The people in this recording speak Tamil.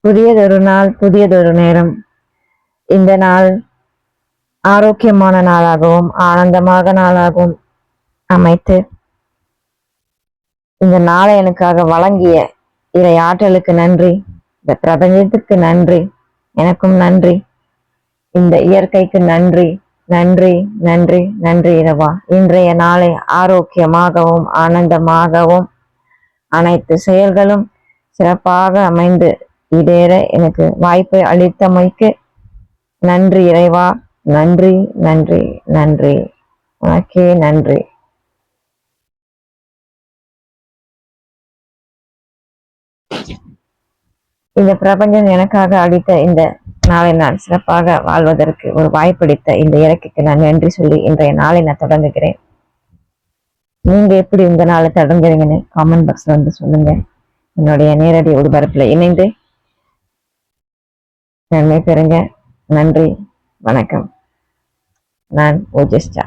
புதியதொரு நாள், புதியதொரு நேரம். இந்த நாள் ஆரோக்கியமான நாளாகவும் ஆனந்தமாக நாளாகவும் அமைத்து இந்த நாளை எனக்காக வழங்கிய இறை ஆற்றலுக்கு நன்றி, இந்த பிரபஞ்சத்துக்கு நன்றி, எனக்கும் நன்றி, இந்த இயற்கைக்கு நன்றி, நன்றி, நன்றி, நன்றி இறைவா. இன்றைய நாளை ஆரோக்கியமாகவும் ஆனந்தமாகவும் அனைத்து செயல்களும் சிறப்பாக அமைந்து இடேற எனக்கு வாய்ப்பை அளித்தமைக்கு நன்றி இறைவா. நன்றி, நன்றி, நன்றி. உனக்கே நன்றி. இந்த பிரபஞ்சம் எனக்காக அளித்த இந்த நாளை நான் சிறப்பாக வாழ்வதற்கு ஒரு வாய்ப்பளித்த இந்த இலக்குக்கு நான் நன்றி சொல்லி இன்றைய நாளை நான் தொடங்குகிறேன். நீங்க எப்படி உங்க நாளை தொடங்குறீங்கன்னு காமெண்ட் பாக்ஸ்ல வந்து சொல்லுங்க. என்னுடைய நேரடி ஒளிபரப்புல இணைந்து நன்மை பெறுங்க. நன்றி, வணக்கம். நான் ஓஜஸ்டா.